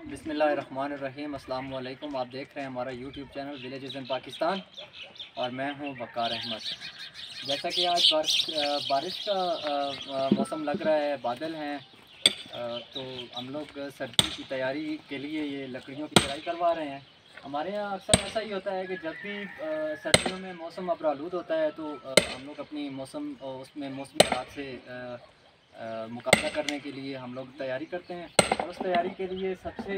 बिस्मिल्लाहिर्रहमानिर्रहीम। अस्सलाम वालेकुम। आप देख रहे हैं हमारा YouTube channel villages in Pakistan और मैं हूं वक़ार अहमद। जैसा कि आज बारिश का मौसम लग रहा है, बादल हैं, तो हम लोग सर्दी की तैयारी के लिए ये लकड़ियों की चराई करवा रहे हैं। हमारे यहाँ अक्सर ऐसा ही होता है कि जब भी सर्दियों में मौसम अबरालूद होता है तो हम लोग अपनी मौसम उसमें मौसमी हालात से मुकाबला करने के लिए हम लोग तैयारी करते हैं। और उस तैयारी के लिए सबसे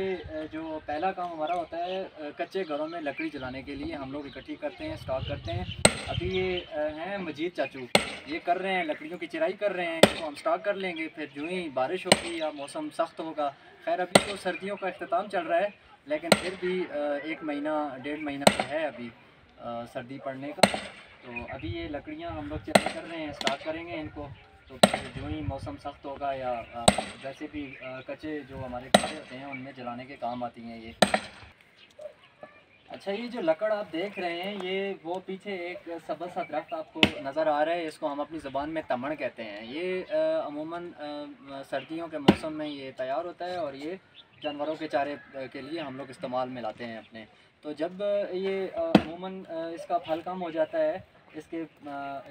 जो पहला काम हमारा होता है, कच्चे घरों में लकड़ी जलाने के लिए हम लोग इकट्ठी करते हैं, स्टॉक करते हैं। अभी ये हैं मजीद चाचू, ये कर रहे हैं, लकड़ियों की चिराई कर रहे हैं। इसको हम स्टॉक कर लेंगे, फिर जो ही बारिश होगी या मौसम सख्त होगा। खैर अभी तो सर्दियों का अख्ताम चल रहा है, लेकिन फिर भी 1 महीना 1.5 महीना तो है अभी सर्दी पड़ने का। तो अभी ये लकड़ियाँ हम लोग चिराई कर रहे हैं, स्टॉक करेंगे इनको। तो जो ही मौसम सख्त होगा या वैसे भी कच्चे जो हमारे कच्चे होते हैं उनमें जलाने के काम आती हैं ये। अच्छा, ये जो लकड़ आप देख रहे हैं, ये वो पीछे एक सब्ज़ सा दरख्त आपको नज़र आ रहा है, इसको हम अपनी ज़बान में तमड़ कहते हैं। ये अमूमन सर्दियों के मौसम में ये तैयार होता है और ये जानवरों के चारे के लिए हम लोग इस्तेमाल में लाते हैं अपने। तो जब ये अमूमन इसका फल कम हो जाता है, इसके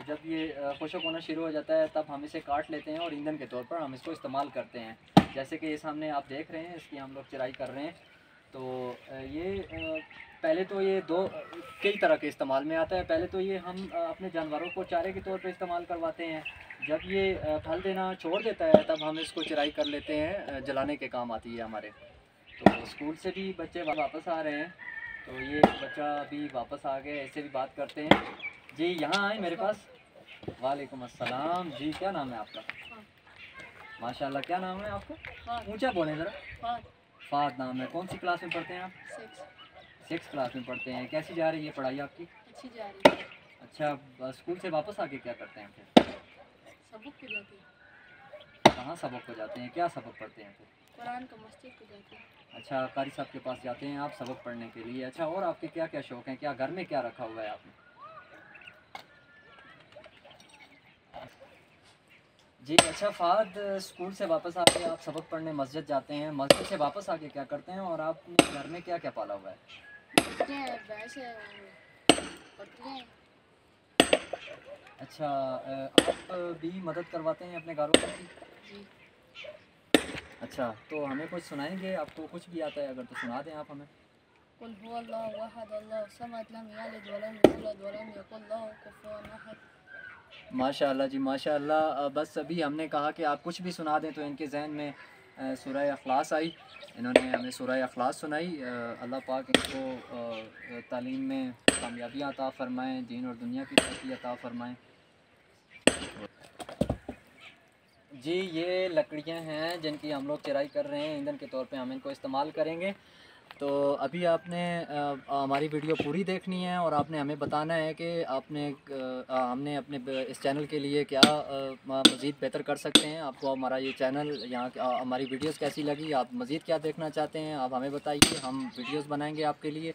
जब ये खुशक होना शुरू हो जाता है, तब हम इसे काट लेते हैं और ईंधन के तौर पर हम इसको इस्तेमाल करते हैं। जैसे कि ये सामने आप देख रहे हैं, इसकी हम लोग चिराई कर रहे हैं। तो ये पहले तो ये दो कई तरह के इस्तेमाल में आता है। पहले तो ये हम अपने जानवरों को चारे के तौर पे इस्तेमाल करवाते हैं। जब ये फल देना छोड़ देता है, तब हम इसको चिराई कर लेते हैं, जलाने के काम आती है हमारे। तो स्कूल से भी बच्चे वापस आ रहे हैं, तो ये बच्चा अभी वापस आ गया, इससे भी बात करते हैं। जी यहाँ आए मेरे पास। वालेकुम अस्सलाम जी, क्या नाम है आपका? माशाल्लाह, क्या नाम है आपका? ऊंचा बोलें ज़रा। फात नाम है। कौन सी क्लास में पढ़ते हैं आप? 6 क्लास में पढ़ते हैं। कैसी जा रही है पढ़ाई आपकी? अच्छी जा रही है। अच्छा, स्कूल से वापस आके क्या करते हैं फिर? सबक को जाते हैं। कहाँ सबक को जाते हैं, क्या सबक पढ़ते हैं फिर? कुरान का मस्जिद को जाते हैं। अच्छा, कारी साहब के पास जाते हैं आप सबक पढ़ने के लिए। अच्छा, और आपके क्या क्या शौक़ हैं, क्या घर में क्या रखा हुआ है आपने? जी अच्छा, फ़ाद स्कूल से वापस आके आप सबक पढ़ने मस्जिद जाते हैं, मस्जिद से वापस आके क्या करते हैं, और आपने घर में क्या क्या पाला हुआ है? भैंस है, बकरियाँ हैं। अच्छा, आप भी मदद करवाते हैं अपने घरों की? जी। अच्छा, तो हमें कुछ सुनाएंगे? आपको कुछ भी आता है अगर तो सुना दें आप हमें। कुल हुवल्लाहु अहद अल्लाहु समद लम यलिद वलम यूलद वलम यकुल लहू कुफुवन अहद। माशाअल्लाह जी माशाअल्लाह। बस अभी हमने कहा कि आप कुछ भी सुना दें, तो इनके जहन में सूरह अखलास आई। इन्होंने हमें सूरह अखलास सुनाई। अल्लाह पाक इनको तालीम में कामयाबियाँ अता फ़रमाएँ, दीन और दुनिया की तरक्की अता फ़रमाएँ। जी, ये लकड़ियाँ हैं जिनकी हम लोग चिराई कर रहे हैं, ईंधन के तौर पे हम इनको इस्तेमाल करेंगे। तो अभी आपने हमारी वीडियो पूरी देखनी है और आपने हमें बताना है कि हमने अपने इस चैनल के लिए क्या मज़ीद बेहतर कर सकते हैं। आपको हमारा ये चैनल, यहाँ हमारी वीडियोस कैसी लगी, आप मज़ीद क्या देखना चाहते हैं, आप हमें बताइए, हम वीडियोस बनाएंगे आपके लिए।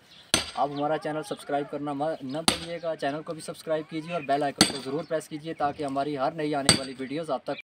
आप हमारा चैनल सब्सक्राइब करना न भूलिएगा। चैनल को भी सब्सक्राइब कीजिए और बेल आइकन को ज़रूर प्रेस कीजिए, ताकि हमारी हर नई आने वाली वीडियोज़ आप तक